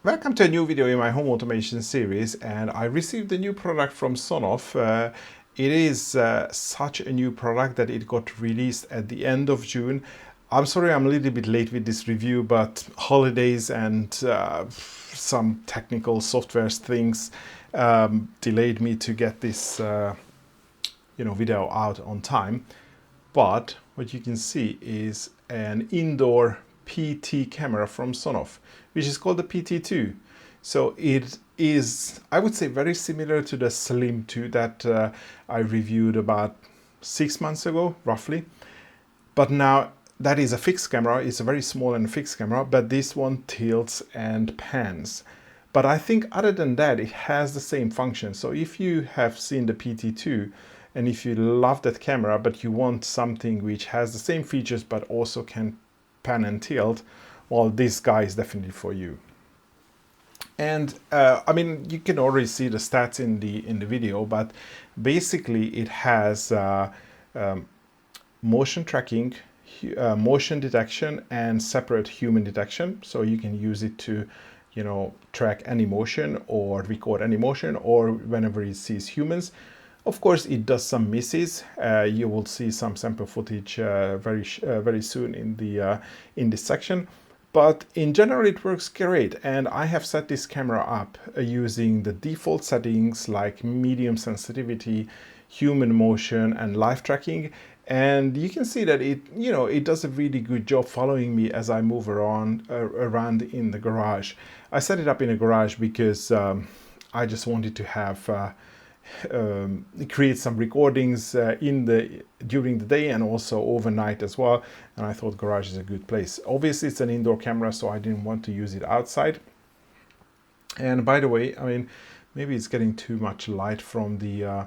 Welcome to a new video in my home automation series, and I received a new product from Sonoff. It is such a new product that it got released at the end of June. I'm sorry I'm a little bit late with this review, but holidays and some technical software things delayed me to get this video out on time. But what you can see is an indoor PT camera from Sonoff, which is called the PT2. So it is, I would say, very similar to the Slim 2 that I reviewed about 6 months ago, roughly. But now that is a fixed camera. It's a very small and fixed camera, but this one tilts and pans. But I think other than that, it has the same function. So if you have seen the PT2, and if you love that camera, but you want something which has the same features, but also can pan and tilt, well, this guy is definitely for you. And I mean, you can already see the stats in the video, but basically it has motion tracking, motion detection, and separate human detection. So you can use it to, track any motion or record any motion, or whenever it sees humans. Of course, it does some misses. You will see some sample footage very soon in this section. But in general, it works great. And I have set this camera up using the default settings like medium sensitivity, human motion, and live tracking. And you can see that it does a really good job following me as I move around in the garage. I set it up in a garage because I just wanted to have create some recordings during the day and also overnight as well, and I thought garage is a good place. Obviously it's an indoor camera, so I didn't want to use it outside. And by the way, I mean, maybe it's getting too much light from the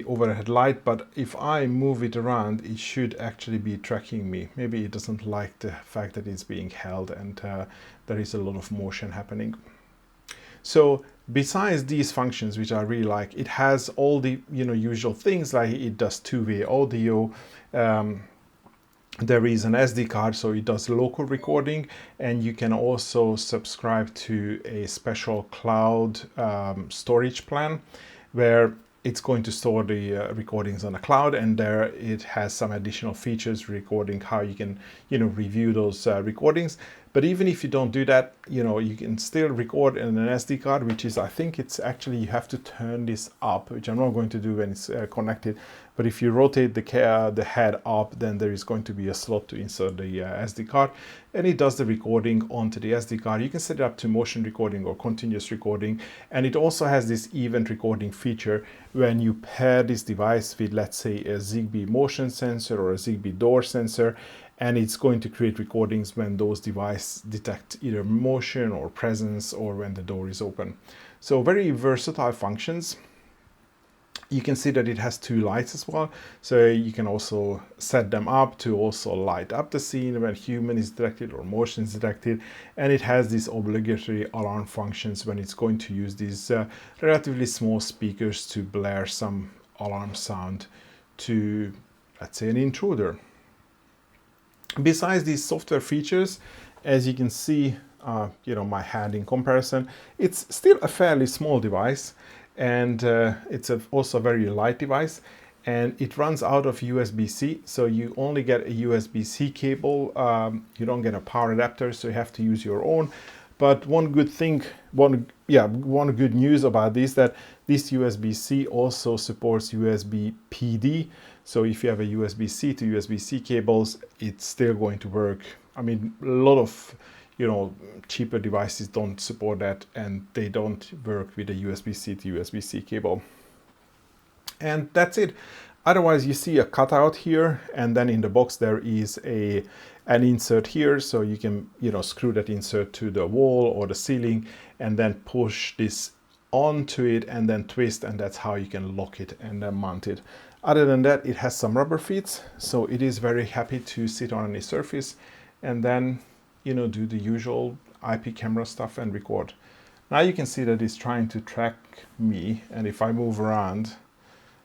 overhead light, but if I move it around, it should actually be tracking me. Maybe it doesn't like the fact that it's being held and there is a lot of motion happening. So besides these functions, which I really like, it has all the usual things, like it does two-way audio. There is an SD card, so it does local recording, and you can also subscribe to a special cloud storage plan where it's going to store the recordings on the cloud, and there it has some additional features recording how you can review those recordings. But even if you don't do that, you can still record in an SD card, which is, I think it's actually, you have to turn this up, which I'm not going to do when it's connected. But if you rotate the head up, then there is going to be a slot to insert the SD card, and it does the recording onto the SD card. You can set it up to motion recording or continuous recording, and it also has this event recording feature when you pair this device with, let's say, a Zigbee motion sensor or a Zigbee door sensor, and it's going to create recordings when those devices detect either motion or presence or when the door is open. So very versatile functions. You can see that it has two lights as well, so you can also set them up to also light up the scene when human is detected or motion is detected, and it has these obligatory alarm functions when it's going to use these relatively small speakers to blare some alarm sound to, let's say, an intruder. Besides these software features, as you can see, my hand in comparison, it's still a fairly small device, and it's also a very light device, and it runs out of USB-C, so you only get a USB-C cable. You don't get a power adapter, so you have to use your own. But one good news about this, that this USB-C also supports USB PD. So if you have a USB-C to USB-C cables, it's still going to work. I mean, a lot of cheaper devices don't support that, and they don't work with a USB-C to USB-C cable. And that's it. Otherwise, you see a cutout here, and then in the box there is an insert here, so you can screw that insert to the wall or the ceiling, and then push this onto it and then twist, and that's how you can lock it and then mount it. Other than that, it has some rubber feet, so it is very happy to sit on any surface and then do the usual IP camera stuff and record. Now you can see that it's trying to track me, and if I move around,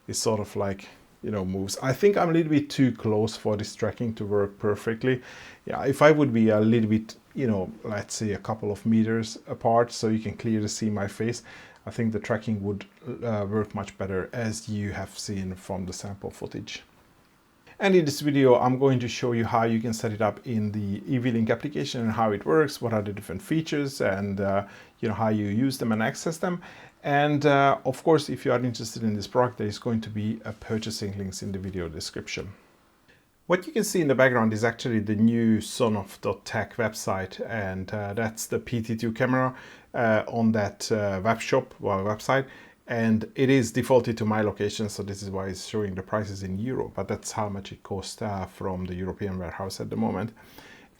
it's sort of like moves. I think I'm a little bit too close for this tracking to work perfectly. Yeah, if I would be a little bit, let's say a couple of meters apart so you can clearly see my face, I think the tracking would work much better, as you have seen from the sample footage. And in this video, I'm going to show you how you can set it up in the EV-Link application and how it works, what are the different features, and how you use them and access them. And of course, if you are interested in this product, there is going to be a purchasing links in the video description. What you can see in the background is actually the new Sonoff.tech website, and that's the PT2 camera on that website. And it is defaulted to my location, so this is why it's showing the prices in euro, but that's how much it costs from the European warehouse at the moment.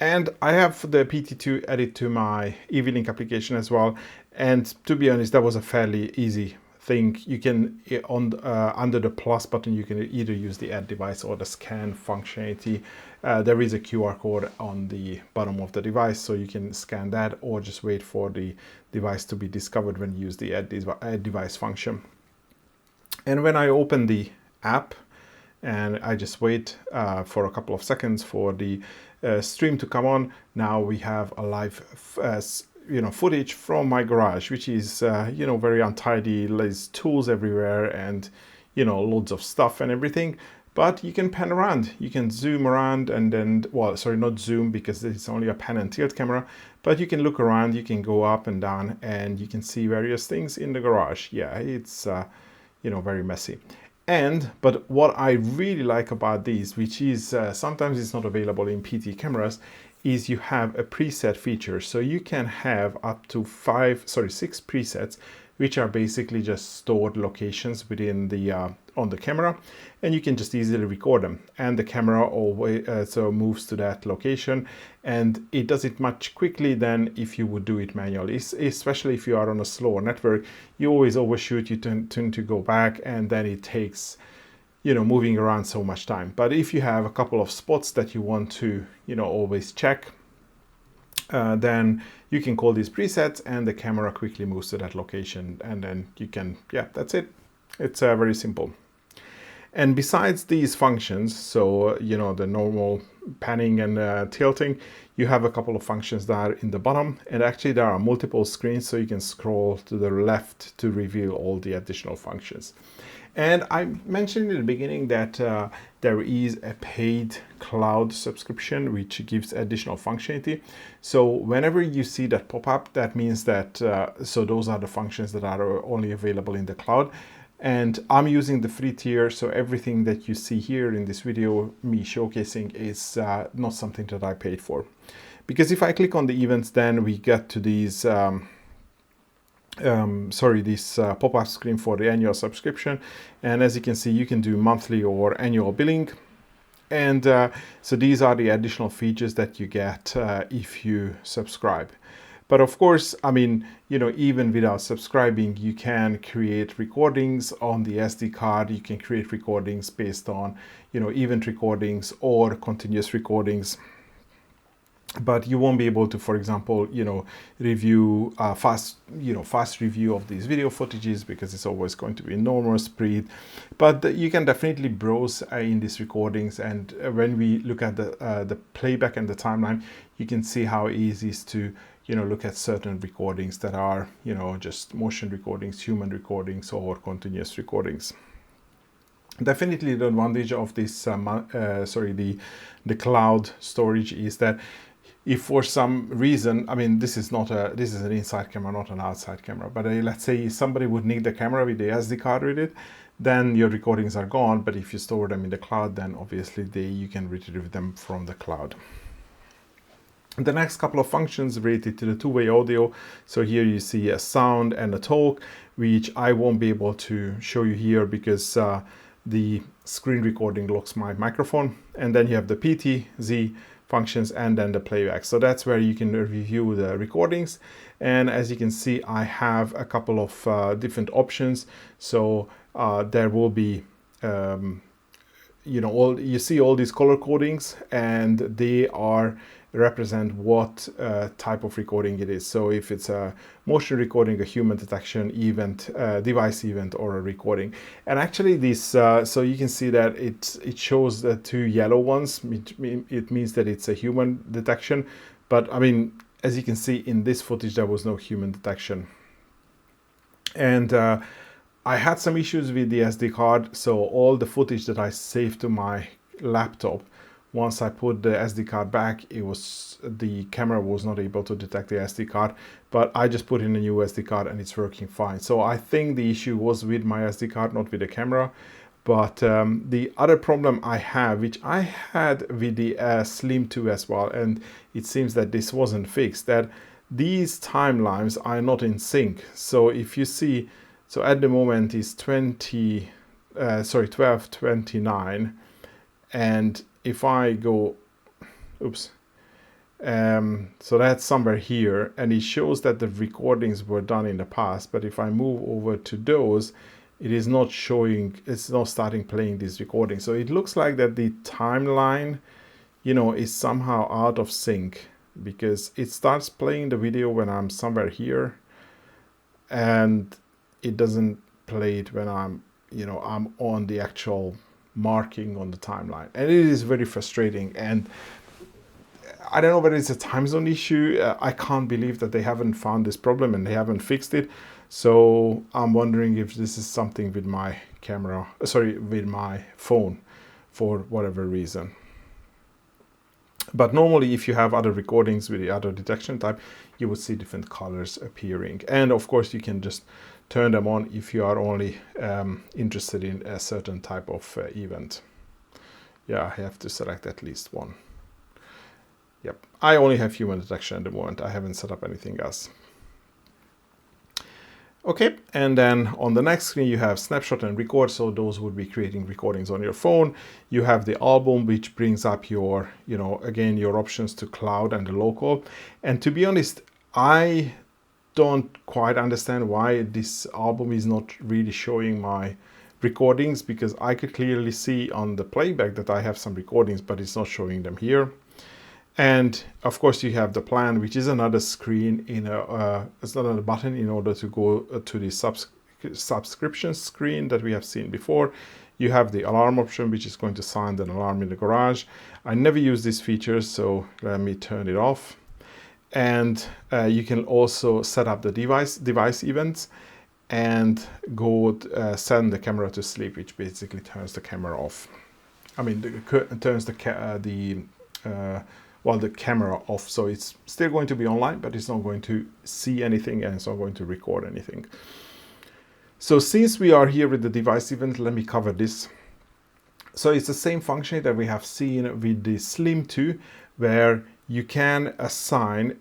And I have the PT2 added to my EV-Link application as well. And to be honest, that was a fairly easy thing. You can, under the plus button, you can either use the add device or the scan functionality. There is a QR code on the bottom of the device, so you can scan that or just wait for the device to be discovered when you use the add device function. And when I open the app and I just wait for a couple of seconds for the stream to come on, now we have a live footage from my garage, which is very untidy. There's tools everywhere and loads of stuff and everything. But you can pan around, you can zoom around, and then, well, sorry, not zoom because it's only a pan and tilt camera, but you can look around, you can go up and down, and you can see various things in the garage. Yeah, it's very messy. But what I really like about these, which is sometimes it's not available in PT cameras, is you have a preset feature. So you can have up to 6 presets, which are basically just stored locations within the on the camera, and you can just easily record them. And the camera always moves to that location, and it does it much quickly than if you would do it manually. Especially if you are on a slower network, you always overshoot. You tend to go back, and then it takes moving around so much time. But if you have a couple of spots that you want to always check, then you can call these presets and the camera quickly moves to that location, and then you can, that's it. It's very simple. And besides these functions, so the normal panning and tilting, you have a couple of functions that are in the bottom, and actually there are multiple screens, so you can scroll to the left to reveal all the additional functions. And I mentioned in the beginning that there is a paid cloud subscription which gives additional functionality. So whenever you see that pop up, that means that so those are the functions that are only available in the cloud. And I'm using the free tier, so everything that you see here in this video, me showcasing, is not something that I paid for. Because if I click on the events, then we get to these this pop-up screen for the annual subscription. And as you can see, you can do monthly or annual billing. And so these are the additional features that you get if you subscribe. But of course, I mean, even without subscribing, you can create recordings on the SD card. You can create recordings based on, event recordings or continuous recordings. But you won't be able to, for example, review fast review of these video footages, because it's always going to be enormous speed. But you can definitely browse in these recordings, and when we look at the playback and the timeline, you can see how easy it is to look at certain recordings that are just motion recordings, human recordings, or continuous recordings. Definitely the advantage of this the cloud storage is that if for some reason, I mean, this is an inside camera, not an outside camera, but let's say somebody would need the camera with the SD card with it, then your recordings are gone. But if you store them in the cloud, then obviously you can retrieve them from the cloud. The next couple of functions related to the two-way audio. So here you see a sound and a talk, which I won't be able to show you here because the screen recording locks my microphone. And then you have the PT, Z functions, and then the playback. So that's where you can review the recordings. And as you can see, I have a couple of different options. So there will be you see all these color codings, and they are represent what type of recording it is. So if it's a motion recording, a human detection event, device event, or a recording. And actually this, so you can see that it shows the two yellow ones. It means that it's a human detection. But I mean, as you can see in this footage, there was no human detection. And I had some issues with the SD card. So all the footage that I saved to my laptop, once I put the SD card back, the camera was not able to detect the SD card, but I just put in a new SD card and it's working fine. So I think the issue was with my SD card, not with the camera. But the other problem I have, which I had with the Slim 2 as well, and it seems that this wasn't fixed, that these timelines are not in sync. So if you see, so at the moment is 12:29, and if I go, oops, so that's somewhere here, and it shows that the recordings were done in the past. But if I move over to those, it is not showing, it's not starting playing these recordings. So it looks like that the timeline, you know, is somehow out of sync, because it starts playing the video when I'm somewhere here, and it doesn't play it when I'm, you know, I'm on the actual marking on the timeline. And it is very frustrating. And I don't know whether it's a time zone issue. I can't believe that they haven't found this problem and they haven't fixed it. So I'm wondering if this is something with my camera, with my phone, for whatever reason. But normally, if you have other recordings with the other detection type, you would see different colors appearing. And of course, you can just turn them on if you are only interested in a certain type of event. Yeah, I have to select at least one. Yep, I only have human detection at the moment. I haven't set up anything else. Okay, and then on the next screen you have snapshot and record. So those would be creating recordings on your phone. You have the album, which brings up your, you know, again, your options to cloud and the local. And to be honest, I don't quite understand why this album is not really showing my recordings, because I could clearly see on the playback that I have some recordings, but it's not showing them here. And of course you have the plan, which is another screen in it's another button in order to go to the subscription screen that we have seen before. You have the alarm option, which is going to sound an alarm in the garage. I never use this feature, so let me turn it off. And you can also set up the device events and go send the camera to sleep, which basically turns the camera off. I mean, turns the camera off, so it's still going to be online, but it's not going to see anything and it's not going to record anything. So since we are here with the device event, let me cover this. So it's the same function that we have seen with the Slim 2, where you can assign,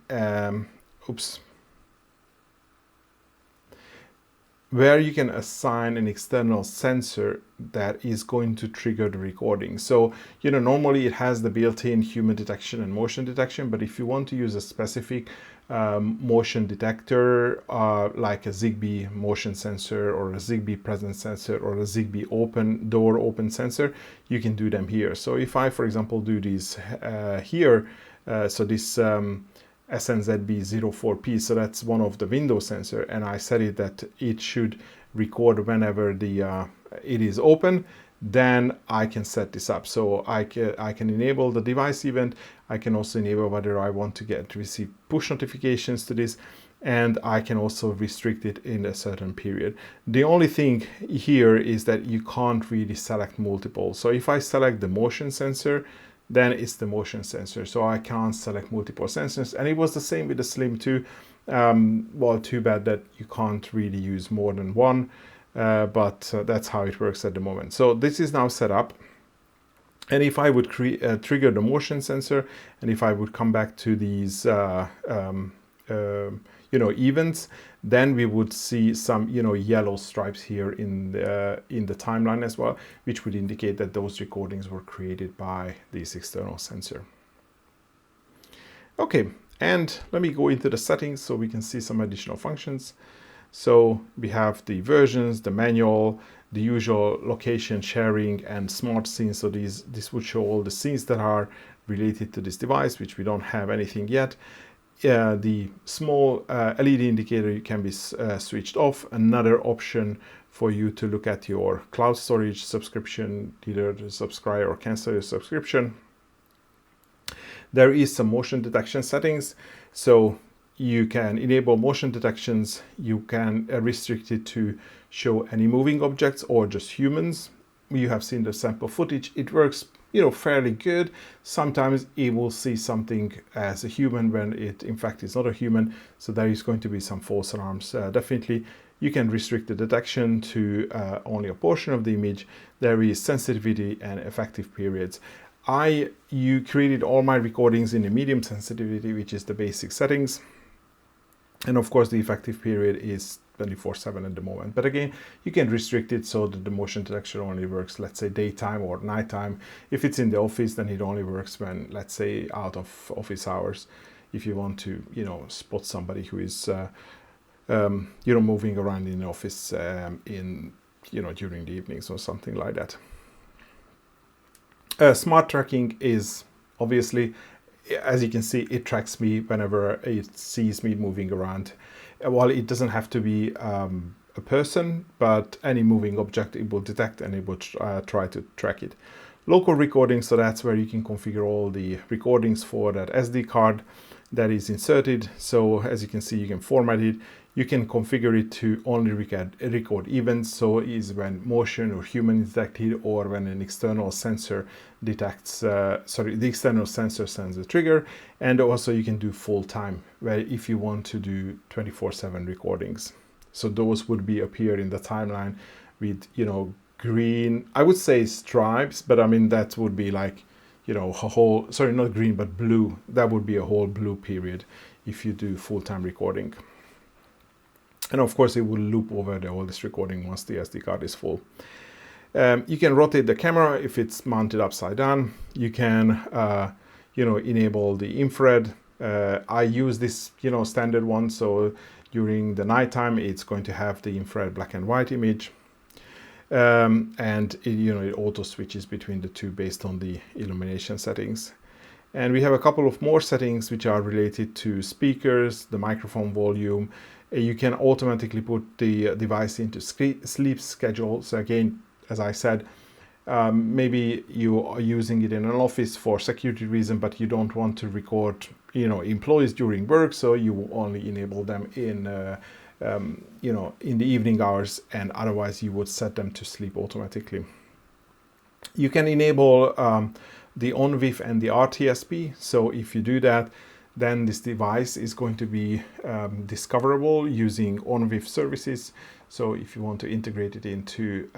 where you can assign an external sensor that is going to trigger the recording. So, you know, normally it has the built-in human detection and motion detection, but if you want to use a specific motion detector, like a Zigbee motion sensor or a Zigbee presence sensor or a Zigbee door open sensor, you can do them here. So if I, for example, do these here, so this SNZB04P, so that's one of the window sensor, and I set it that it should record whenever the it is open, then I can set this up. So I can enable the device event. I can also enable whether I want to receive push notifications to this, and I can also restrict it in a certain period. The only thing here is that you can't really select multiple. So if I select the motion sensor, then it's the motion sensor. So I can't select multiple sensors. And it was the same with the Slim 2. Well, too bad that you can't really use more than one, but that's how it works at the moment. So this is now set up. And if I would trigger the motion sensor, and if I would come back to these events, then we would see some yellow stripes here in the timeline as well, which would indicate that those recordings were created by this external sensor. Okay, and let me go into the settings so we can see some additional functions. So we have the versions, the manual, the usual location sharing and smart scenes. So this would show all the scenes that are related to this device, which we don't have anything yet. The small LED indicator can be switched off. Another option for you to look at your cloud storage subscription, either to subscribe or cancel your subscription. There is some motion detection settings, so you can enable motion detections. You can restrict it to show any moving objects or just humans. You have seen the sample footage. It works, fairly good. Sometimes it will see something as a human when it in fact is not a human. So there is going to be some false alarms. Definitely, you can restrict the detection to only a portion of the image. There is sensitivity and effective periods. You created all my recordings in a medium sensitivity, which is the basic settings. And of course, the effective period is 24/7 at the moment. But again, you can restrict it so that the motion detection only works, let's say, daytime or nighttime. If it's in the office, then it only works when, let's say, out of office hours. If you want to, spot somebody who is, moving around in the office during the evenings or something like that. Smart tracking is obviously, as you can see, it tracks me whenever it sees me moving around. While it doesn't have to be a person, but any moving object it will detect and it will try to track it. Local recording, so that's where you can configure all the recordings for that SD card that is inserted. So as you can see, you can format it. You can configure it to only record events, so is when motion or human is detected, or when an external sensor detects, the external sensor sends a trigger. And also you can do full time, where if you want to do 24/7 recordings. So those would be appear in the timeline with, green, I would say stripes, but I mean, that would be like, a whole, sorry, not green, but blue. That would be a whole blue period if you do full-time recording. And of course, it will loop over all this recording once the SD card is full. You can rotate the camera if it's mounted upside down. You can, enable the infrared. I use this, standard one. So during the nighttime, it's going to have the infrared black and white image. And it auto switches between the two based on the illumination settings. And we have a couple of more settings which are related to speakers, the microphone volume. You can automatically put the device into sleep schedule. So again, as I said, maybe you are using it in an office for security reason, but you don't want to record, employees during work. So you only enable them in in the evening hours, and otherwise you would set them to sleep automatically. You can enable the ONVIF and the RTSP. So if you do that, then this device is going to be discoverable using ONVIF services. So if you want to integrate it into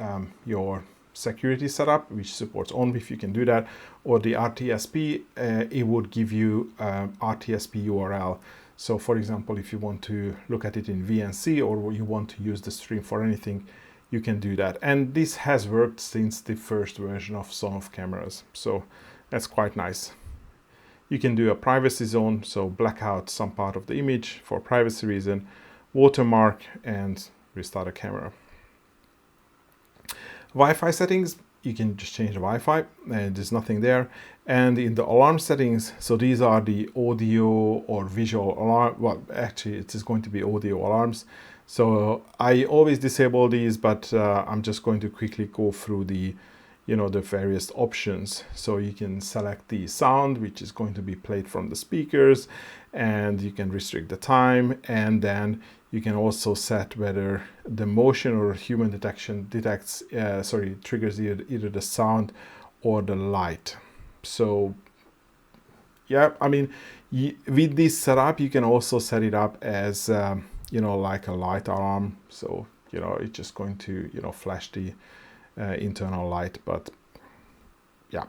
your security setup, which supports ONVIF, you can do that. Or the RTSP, it would give you RTSP URL. So for example, if you want to look at it in VNC, or you want to use the stream for anything, you can do that. And this has worked since the first version of Sonoff cameras. So that's quite nice. You can do a privacy zone, so black out some part of the image for privacy reason, watermark, and restart a camera. Wi-Fi settings, you can just change the Wi-Fi, and there's nothing there. And in the alarm settings, so these are the audio or visual alarm. Well, actually, it is going to be audio alarms. So I always disable these, but I'm just going to quickly go through the various options. So you can select the sound, which is going to be played from the speakers, and you can restrict the time. And then you can also set whether the motion or human detection triggers either the sound or the light. So yeah, I mean, with this setup, you can also set it up as, like a light alarm. So, it's just going to, flash the internal light. But yeah,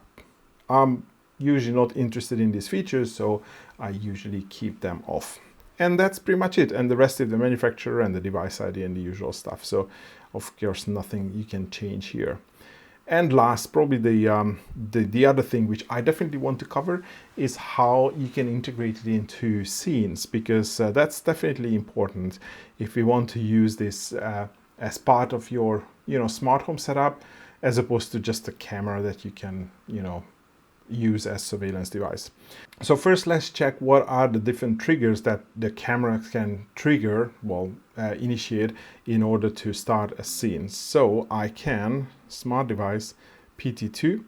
I'm usually not interested in these features, so I usually keep them off. And that's pretty much it. And the rest is the manufacturer and the device ID and the usual stuff. So of course, nothing you can change here. And last, probably the other thing which I definitely want to cover is how you can integrate it into scenes, because that's definitely important if we want to use this as part of your smart home setup, as opposed to just a camera that you can use as surveillance device. So first let's check what are the different triggers that the camera can trigger, initiate in order to start a scene. So I can smart device PT2,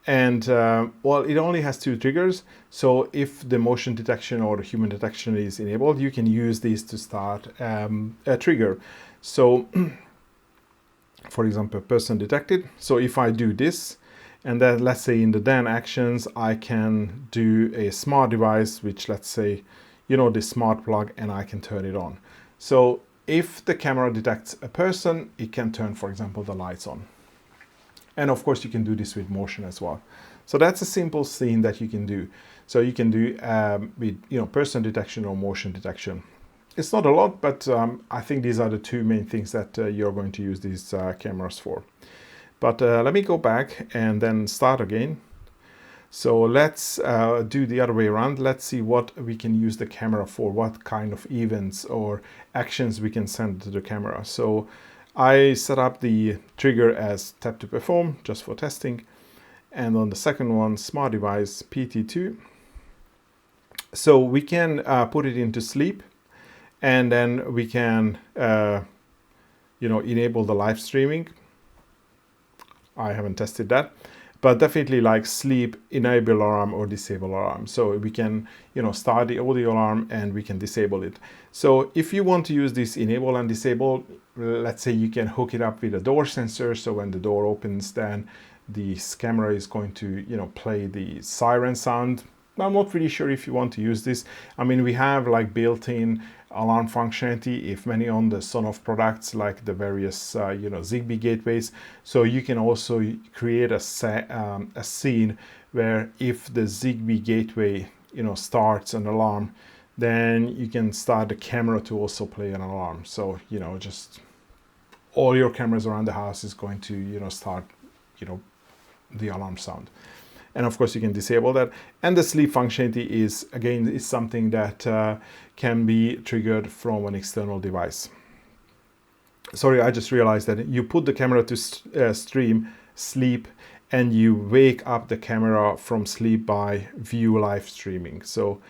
and it only has 2 triggers. So if the motion detection or the human detection is enabled, you can use these to start a trigger. So for example, person detected. So if I do this, and then let's say in the then actions, I can do a smart device, which let's say, the smart plug, and I can turn it on. So if the camera detects a person, it can turn, for example, the lights on. And of course you can do this with motion as well. So that's a simple scene that you can do. So you can do with, person detection or motion detection. It's not a lot, but I think these are the 2 main things that you're going to use these cameras for. But let me go back and then start again. So let's do the other way around. Let's see what we can use the camera for, what kind of events or actions we can send to the camera. So I set up the trigger as tap to perform, just for testing. And on the second one, smart device PT2. So we can put it into sleep, and then we can enable the live streaming. I haven't tested that, but definitely like sleep, enable alarm or disable alarm. So we can, start the audio alarm and we can disable it. So if you want to use this enable and disable, let's say you can hook it up with a door sensor. So when the door opens, then the camera is going to, play the siren sound. I'm not really sure if you want to use this. I mean, we have like built-in alarm functionality, if many on the Sonoff products, like the various, Zigbee gateways. So you can also create a scene where if the Zigbee gateway, starts an alarm, then you can start the camera to also play an alarm. So, just all your cameras around the house is going to, start, the alarm sound. And of course you can disable that. And the sleep functionality is something that can be triggered from an external device. Sorry, I just realized that you put the camera to stream sleep, and you wake up the camera from sleep by view live streaming. So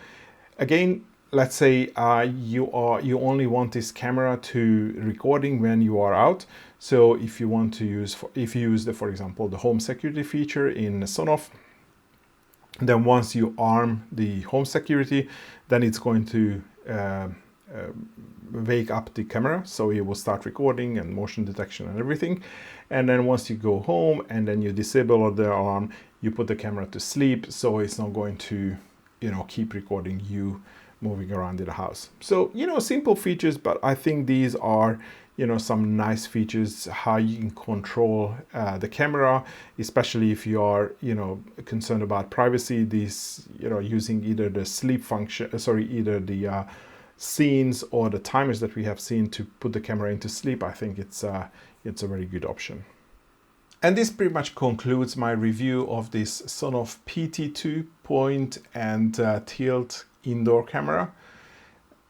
again, let's say you only want this camera to recording when you are out. So if you want to use, for example, the home security feature in Sonoff, then once you arm the home security, then it's going to wake up the camera. So it will start recording and motion detection and everything. And then once you go home and then you disable the alarm, you put the camera to sleep. So it's not going to, keep recording you moving around in the house. So, simple features, but I think these are, some nice features, how you can control the camera, especially if you are, concerned about privacy. These, using either the sleep function, either the scenes or the timers that we have seen to put the camera into sleep. I think it's a very good option. And this pretty much concludes my review of this Sonoff PT2 point and tilt indoor camera.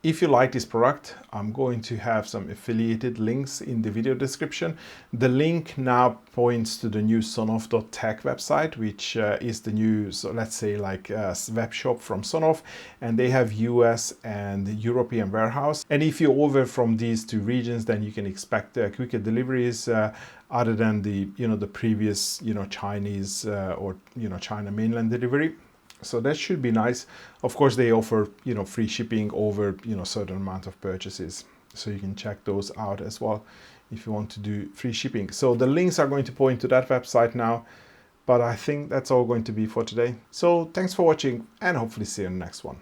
If you like this product, I'm going to have some affiliated links in the video description. The link now points to the new sonoff.tech website, which is the new, so let's say like a web shop from Sonoff, and they have US and European warehouse. And if you order from these 2 regions, then you can expect quicker deliveries other than the, the previous, Chinese or, China mainland delivery. So that should be nice. Of course, they offer, free shipping over, certain amount of purchases. So you can check those out as well if you want to do free shipping. So the links are going to point to that website now, but I think that's all going to be for today. So thanks for watching, and hopefully see you in the next one.